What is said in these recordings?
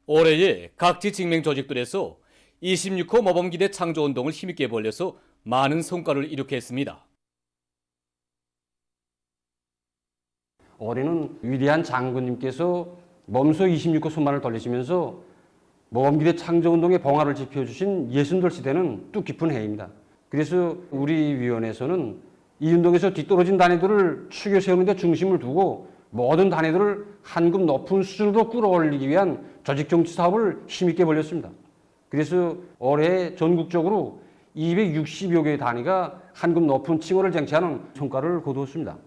올해의 각지 직맹 조직들에서 26호 모범기대 창조운동을 힘있게 벌려서 많은 성과를 이룩했습니다. 올해는 위대한 장군님께서 몸소 26호 손만을 돌리시면서 모범기대 창조운동의 봉화를 지펴주신 62시대는 뜻깊은 해입니다. 그래서 우리 위원회에서는 이 운동에서 뒤떨어진 단위들을 추겨 세우는 데 중심을 두고 모든 단위들을 한급 높은 수준으로 끌어올리기 위한 조직정치 사업을 힘있게 벌였습니다. 그래서 올해 전국적으로 260여 개의 단위가 한급 높은 칭호를 쟁취하는 성과를 거두었습니다.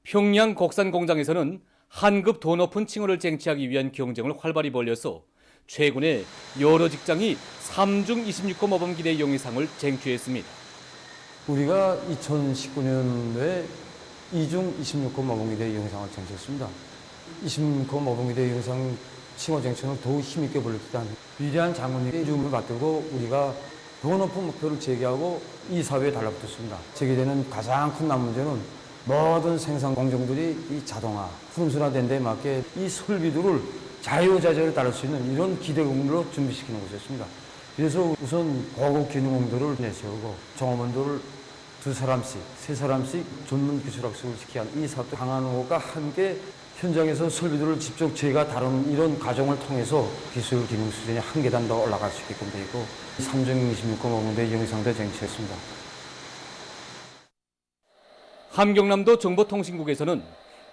평양 곡산 공장에서는 한급 더 높은 칭호를 쟁취하기 위한 경쟁을 활발히 벌려서 최근에 여러 직장이 3중 26호 모범기대 용의상을 쟁취했습니다. 우리가 2019년도에 2중 26호 모범기대 용의상을 쟁취했습니다. 26호 모범기대 용의상 칭호 쟁취는 더욱 힘있게 벌였던 위대한 장군님의 이름을 받들고 우리가 더 높은 목표를 제기하고 이 사회에 달라붙었습니다. 제기되는 가장 큰 문제는 모든 생산 공정들이 이 자동화, 순순화된 데 맞게 이 설비들을 자유자재로 다룰 수 있는 이런 기대공으로 준비시키는 것이었습니다. 그래서 우선 고급 기능공들을 내세우고 종업원들을 2사람씩, 3사람씩 전문 기술학습을 시키는 이 사업도 강한호가 함께 현장에서 설비들을 직접 저희가 다루는 이런 과정을 통해서 기술 기능 수준이 한 계단 더 올라갈 수 있게끔 되어 있고 3중 26호 모범기대 용의상도 쟁취했습니다. 함경남도 정보통신국에서는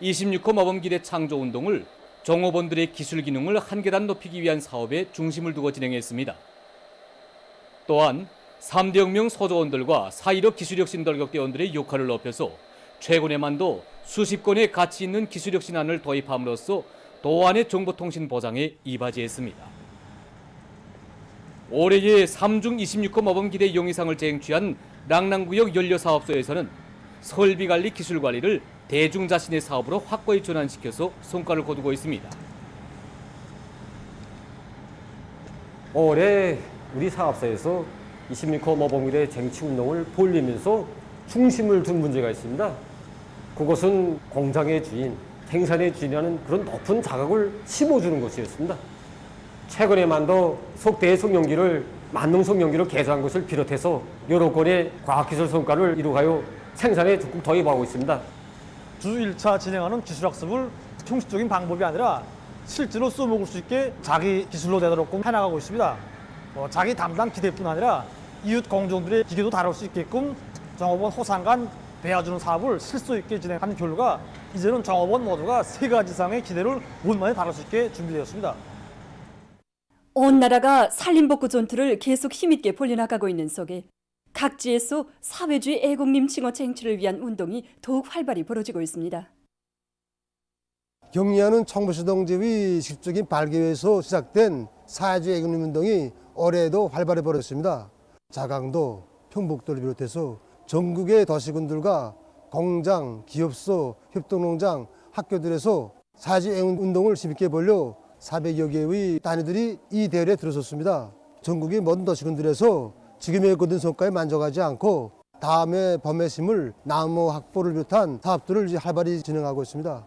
26호 모범기대 창조운동을 종업원들의 기술 기능을 한 계단 높이기 위한 사업에 중심을 두고 진행했습니다. 또한 3대 혁명 소조원들과 4.15 기술혁신 돌격대원들의 역할을 높여서 최근에만도 수십 건의 가치 있는 기술혁신안을 도입함으로써 도안의 정보통신 보장에 이바지했습니다. 올해의 3중 26호 모범기대 용의상을 쟁취한 랑랑구역 연료사업소에서는 설비관리 기술관리를 대중 자신의 사업으로 확고히 전환시켜서 성과를 거두고 있습니다. 올해 우리 사업소에서 26호 모범기대 쟁취운동을 벌리면서 중심을 둔 문제가 있습니다. 그것은 공장의 주인, 생산의 주인이라는 그런 높은 자각을 심어주는 것이었습니다. 최근에만도 속대의 성형기를 만능성형기로 개조한 것을 비롯해서 여러 건의 과학기술 성과를 이루어가요 생산에 적극 도입하고 있습니다. 주 1차 진행하는 기술학습을 형식적인 방법이 아니라 실제로 써먹을 수 있게 자기 기술로 되도록 해나가고 있습니다. 자기 담당 기대뿐 아니라 이웃 공정들의 기계도 다룰 수 있게끔 종업원 호상간 배워주는 사업을 실수 있게 진행하는 결과 이제는 종업원 모두가 3가지 이상의 기대를 원만히 다룰 수 있게 준비되었습니다. 온 나라가 산림복구 전투를 계속 힘있게 벌려나가고 있는 속에 각지에서 사회주의 애국님 칭호 쟁취를 위한 운동이 더욱 활발히 벌어지고 있습니다. 경리하는 청보시 동지의 직접적인 발기에서 시작된 사회주의 애국님 운동이 올해에도 활발히 벌어졌습니다. 자강도, 평북도를 비롯해서 전국의 도시군들과 공장, 기업소, 협동농장, 학교들에서 사회주의 애국 운동을 힘있게 벌려 400여 개의 단위들이 이 대열에 들어섰습니다. 전국의 모든 도시군들에서 지금의 거둔 성과에 만족하지 않고 다음에 범에 심을 나무 확보를 비롯한 사업들을 활발히 진행하고 있습니다.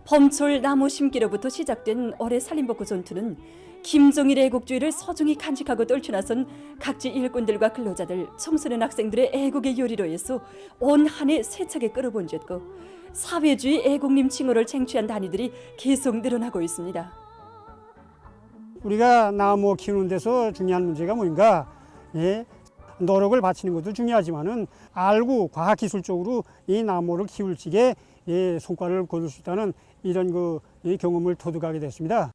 봄철 나무 심기로부터 시작된 올해 산림복구 전투는 김정일 애국주의를 소중히 간직하고 떨쳐나선 각지 일꾼들과 근로자들, 청소년 학생들의 애국의 요리로 해서 온 한 해 세차게 끌어본 죄고 사회주의 애국님 칭호를 쟁취한 단위들이 계속 늘어나고 있습니다. 우리가 나무 키우는 데서 중요한 문제가 뭔가, 노력을 바치는 것도 중요하지만은 알고 과학기술적으로 이 나무를 키울 적에 성과를 거둘 수 있다는 이런 이 경험을 터득하게 됐습니다.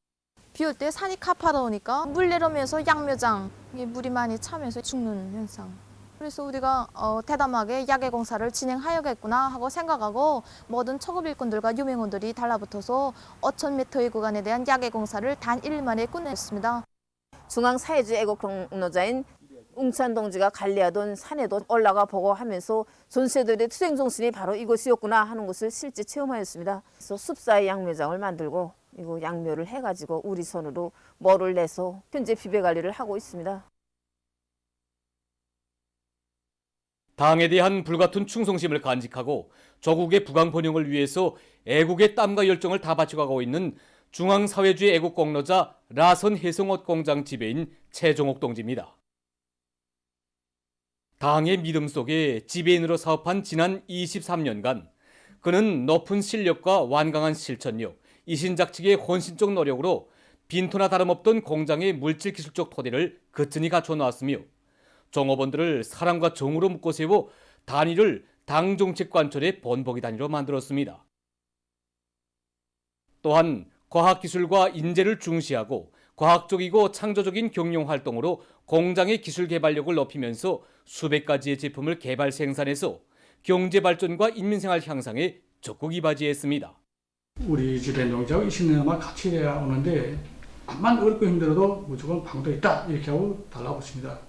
비 올 때 산이 가파르니까 물 내려오면서 양묘장 물이 많이 차면서 죽는 현상. 그래서 우리가 대담하게 야계 공사를 진행하여야겠구나 하고 생각하고 모든 초급 일꾼들과 유명원들이 달라붙어서 5,000m의 구간에 대한 야계 공사를 단 1일 만에 끝냈습니다. 중앙사회주의 애국경로자인 웅찬 동지가 관리하던 산에도 올라가 보고 하면서 전세들의 투쟁정신이 바로 이것이었구나 하는 것을 실제 체험하였습니다. 그래서 숲사의 양묘장을 만들고 이거 양묘를 해가지고 우리 손으로 모를 내서 현재 비배관리를 하고 있습니다. 당에 대한 불같은 충성심을 간직하고 조국의 부강 번영을 위해서 애국의 땀과 열정을 다 바쳐가고 있는 중앙사회주의 애국공로자 라선 해성옷 공장 지배인 최종옥 동지입니다. 당의 믿음 속에 지배인으로 사업한 지난 23년간 그는 높은 실력과 완강한 실천력, 이신작측의 헌신적 노력으로 빈토나 다름없던 공장의 물질기술적 토대를 거뜬히 갖춰 놓았으며 종업원들을 사랑과 정으로 묶어 세워 단위를 당정책 관철의 본보기 단위로 만들었습니다. 또한 과학기술과 인재를 중시하고 과학적이고 창조적인 경영활동으로 공장의 기술 개발력을 높이면서 수백 가지의 제품을 개발 생산해서 경제발전과 인민생활 향상에 적극 이바지했습니다. 우리 집에 농장하고 20년만 같이 해야 오는데 암만 어렵고 힘들어도 무조건 방도 있다 이렇게 하고 달라고 있습니다.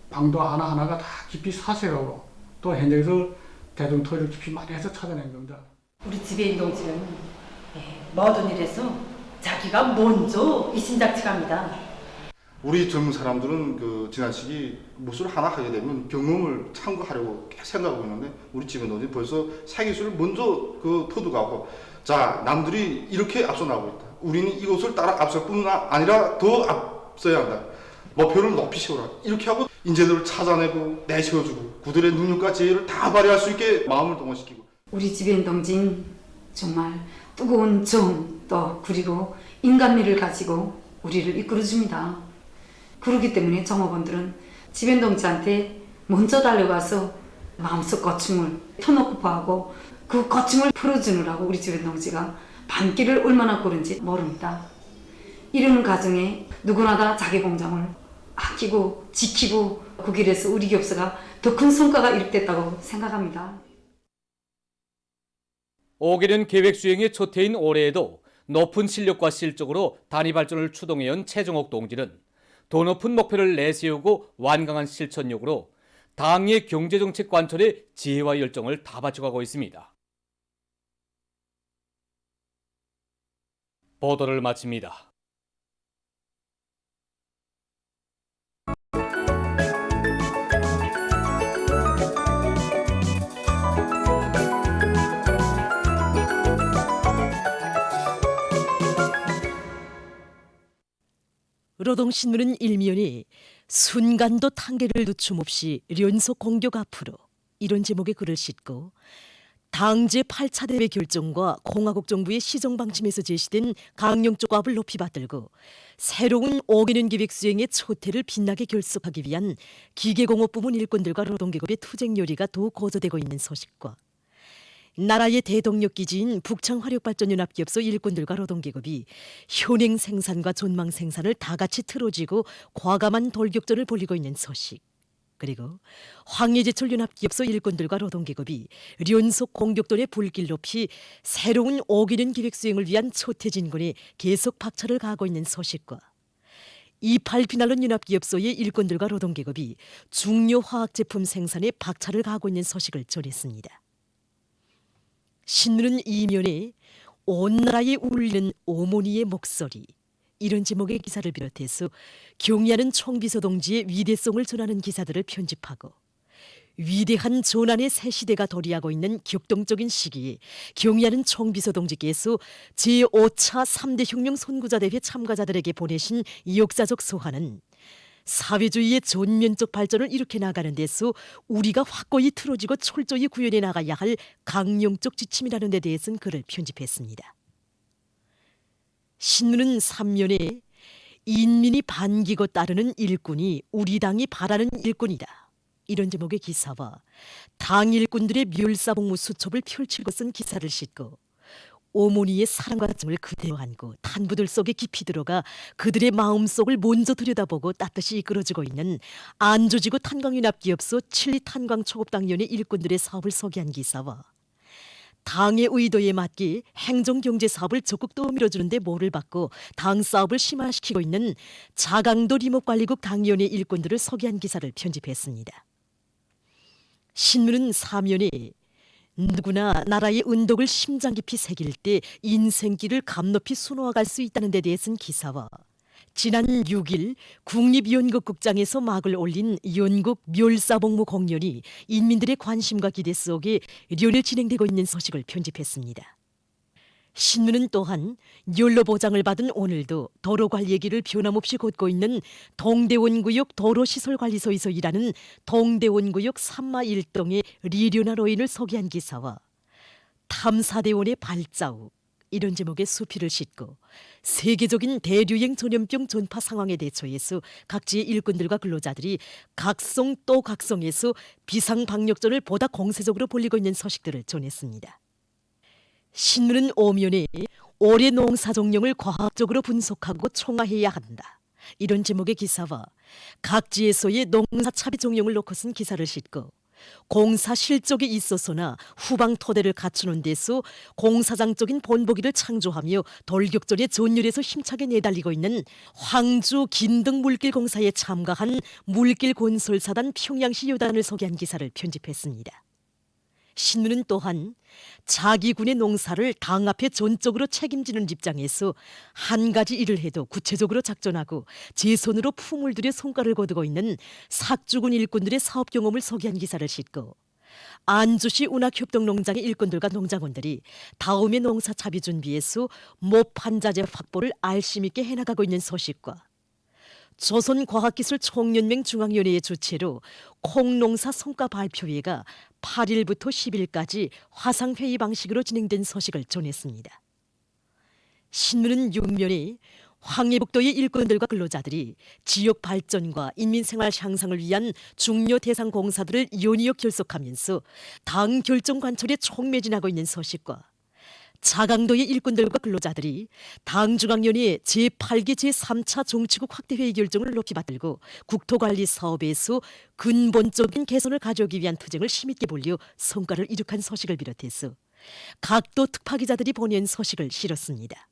방도 하나하나가 다 깊이 사색하고 또 현장에서 대동토의를 깊이 많이 해서 찾아낸 겁니다. 우리 지배인 동지는 모든 일에서 자기가 먼저 이신작측합니다. 우리 젊은 사람들은 그 지난 시기 무엇을 하나 하게 되면 경험을 참고하려고 계속 생각하고 있는데 우리 지배인 동지 벌써 사기술을 먼저 그 터득하고 자 남들이 이렇게 앞서 나가고 있다. 우리는 이것을 따라 앞설 뿐 아니라 더 앞서야 한다. 목표를 높이 세워라. 이렇게 하고 인재들을 찾아내고 내세워주고 그들의 능력과 지혜를 다 발휘할 수 있게 마음을 동원시키고 우리 지배인 동지는 정말 뜨거운 정 또 그리고 인간미를 가지고 우리를 이끌어줍니다. 그렇기 때문에 종업원들은 지배인 동지한테 먼저 달려가서 마음속 고충을 터놓고 파하고 그 고충을 풀어주느라고 우리 지배인 동지가 밤길을 얼마나 걸은지 모릅니다. 이러는 과정에 누구나 다 자기 공장을 아끼고 지키고 그 길에서 우리 기업사가 더 큰 성과가 이룩됐다고 생각합니다. 5개년 계획 수행의 첫 해인 올해에도 높은 실력과 실적으로 단위 발전을 추동해온 최종옥 동지는 더 높은 목표를 내세우고 완강한 실천력으로 당의 경제정책 관철에 지혜와 열정을 다 바쳐가고 있습니다. 보도를 마칩니다. 노동신문은 일면에 순간도 tan계를 늦춤 없이 연속 공격 앞으로 이런 제목의 글을 싣고 당 제8차 대회 결정과 공화국 정부의 시정 방침에서 제시된 강령적 압을 높이 받들고 새로운 5개년 계획 수행의 초태를 빛나게 결속하기 위한 기계공업 부문 일꾼들과 노동계급의 투쟁 열의가 더욱 고조되고 있는 소식과 나라의 대동력 기지인 북창화력발전연합기업소 일꾼들과 노동계급이 현행 생산과 전망 생산을 다 같이 틀어쥐고 과감한 돌격전을 벌이고 있는 소식, 그리고 황해제철연합기업소 일꾼들과 노동계급이 연속 공격전의 불길 높이 새로운 5개년 계획 수행을 위한 초태 진군에 계속 박차를 가하고 있는 소식과 이팔피날론 연합기업소의 일꾼들과 노동계급이 중요 화학제품 생산에 박차를 가하고 있는 소식을 전했습니다. 신문은 이면에 온 나라에 울리는 어머니의 목소리 이런 제목의 기사를 비롯해서 경의하는 총비서 동지의 위대성을 전하는 기사들을 편집하고 위대한 전환의 새 시대가 도래하고 있는 격동적인 시기에 경의하는 총비서 동지께서 제5차 3대 혁명 선구자 대회 참가자들에게 보내신 역사적 소환은 사회주의의 전면적 발전을 일으켜 나가는 데서 우리가 확고히 틀어지고 철저히 구현해 나가야 할 강령적 지침이라는 데 대해서는 글을 편집했습니다. 신문은 3면에 인민이 반기고 따르는 일꾼이 우리 당이 바라는 일꾼이다. 이런 제목의 기사와 당 일꾼들의 멸사복무 수첩을 펼치고 쓴 기사를 싣고 어머니의 사랑과 정을 그대로 안고 탄부들 속에 깊이 들어가 그들의 마음속을 먼저 들여다보고 따뜻이 이끌어주고 있는 안조지구 탄광연합기업소 칠리탄광초급당위원회 일꾼들의 사업을 소개한 기사와 당의 의도에 맞게 행정경제사업을 적극 떠밀어주는 데 모를 받고 당 사업을 심화시키고 있는 자강도 리목관리국 당위원회 일꾼들을 소개한 기사를 편집했습니다. 신문은 사면에 누구나 나라의 은덕을 심장 깊이 새길 때 인생길을 감높이 수놓아갈 수 있다는 데 대해서는 기사와 지난 6일 국립연극극장에서 막을 올린 연극 멸사복무 공연이 인민들의 관심과 기대 속에 연일 진행되고 있는 소식을 편집했습니다. 신문은 또한 연로 보장을 받은 오늘도 도로 관리의 길을 변함없이 걷고 있는 동대원구역 도로시설관리소에서 일하는 동대원구역 산마 1동의 리류나 노인을 소개한 기사와 탐사대원의 발자국 이런 제목의 수필을 싣고 세계적인 대류행 전염병 전파 상황에 대처해서 각지의 일꾼들과 근로자들이 각성 또 각성해서 비상방역전을 보다 공세적으로 벌이고 있는 소식들을 전했습니다. 신문은 오면에 올해 농사 종량을 과학적으로 분석하고 총화해야 한다. 이런 제목의 기사와 각지에서의 농사 차비 종량을 놓고 쓴 기사를 싣고 공사 실적에 있어서나 후방 토대를 갖추는 데서 공사장적인 본보기를 창조하며 돌격전의 전율에서 힘차게 내달리고 있는 황주 긴등 물길 공사에 참가한 물길 건설사단 평양시 요단을 소개한 기사를 편집했습니다. 신문은 또한 자기 군의 농사를 당 앞에 전적으로 책임지는 입장에서 한 가지 일을 해도 구체적으로 작전하고 제 손으로 품을 들여 성과를 거두고 있는 삭주군 일꾼들의 사업 경험을 소개한 기사를 싣고 안주시 운학협동농장의 일꾼들과 농장원들이 다음의 농사 차비 준비에서 모판자재 확보를 알심 있게 해나가고 있는 소식과 조선과학기술총연맹 중앙위원회의 주최로 콩농사 성과 발표회가 8일부터 10일까지 화상회의 방식으로 진행된 소식을 전했습니다. 신문은 6면에 황해북도의 일꾼들과 근로자들이 지역 발전과 인민생활 향상을 위한 중요 대상 공사들을 연이어 결속하면서 당 결정 관철에 촉매진하고 있는 소식과 자강도의 일꾼들과 근로자들이 당중앙위원회 제8기 제3차 정치국 확대회의 결정을 높이 받들고 국토관리 사업에서 근본적인 개선을 가져오기 위한 투쟁을 힘있게 벌여 성과를 이룩한 소식을 비롯해서 각도 특파기자들이 보낸 소식을 실었습니다.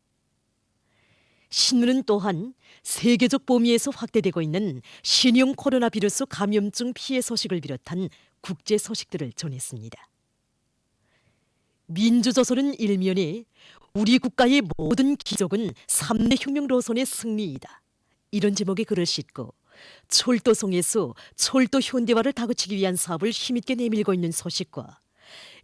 신문은 또한 세계적 범위에서 확대되고 있는 신형 코로나 바이러스 감염증 피해 소식을 비롯한 국제 소식들을 전했습니다. 민주조선은 일면에 우리 국가의 모든 기적은 3대 혁명 노선의 승리이다. 이런 제목의 글을 싣고 철도성에서 철도 현대화를 다그치기 위한 사업을 힘있게 내밀고 있는 소식과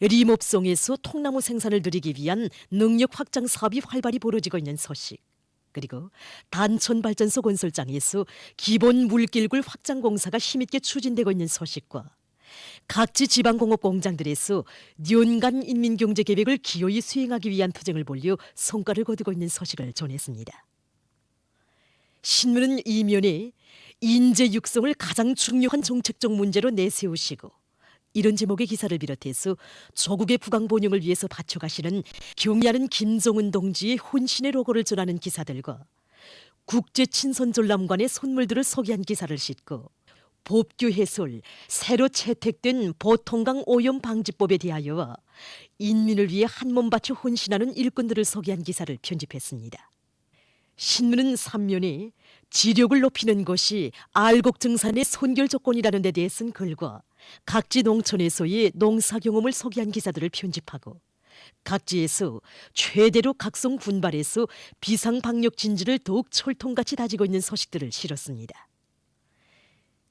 리목성에서 통나무 생산을 늘리기 위한 능력 확장 사업이 활발히 벌어지고 있는 소식, 그리고 단천발전소 건설장에서 기본 물길굴 확장 공사가 힘있게 추진되고 있는 소식과 각지 지방공업 공장들에서 연간 인민경제계획을 기어이 수행하기 위한 투쟁을 벌여 성과를 거두고 있는 소식을 전했습니다. 신문은 이면에 인재 육성을 가장 중요한 정책적 문제로 내세우시고 이런 제목의 기사를 비롯해서 조국의 부강 번영을 위해서 바쳐가시는 경의하는 김정은 동지의 혼신의 로고를 전하는 기사들과 국제친선전람관의 선물들을 소개한 기사를 싣고 법규 해설, 새로 채택된 보통강 오염 방지법에 대하여와 인민을 위해 한몸 바쳐 헌신하는 일꾼들을 소개한 기사를 편집했습니다. 신문은 3면에 지력을 높이는 것이 알곡증산의 선결 조건이라는 데 대해 쓴 글과 각지 농촌에서의 농사 경험을 소개한 기사들을 편집하고 각지에서 최대로 각성 군발해서 비상방역 진지를 더욱 철통같이 다지고 있는 소식들을 실었습니다.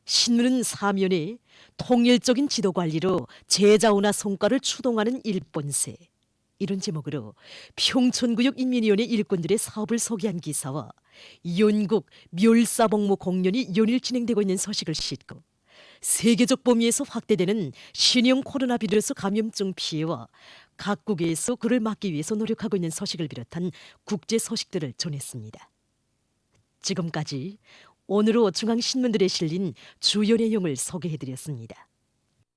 신문은 4면에 통일적인 지도관리로 제자원화 성과를 추동하는 일본세 이런 제목으로 평촌구역 인민위원회 일꾼들의 사업을 소개한 기사와 연국 멸사복무 공연이 연일 진행되고 있는 소식을 싣고 세계적 범위에서 확대되는 신형 코로나 바이러스 감염증 피해와 각국에서 그를 막기 위해서 노력하고 있는 소식을 비롯한 국제 소식들을 전했습니다. 지금까지 오늘로 중앙신문들에 실린 주요 내용을 소개해드렸습니다.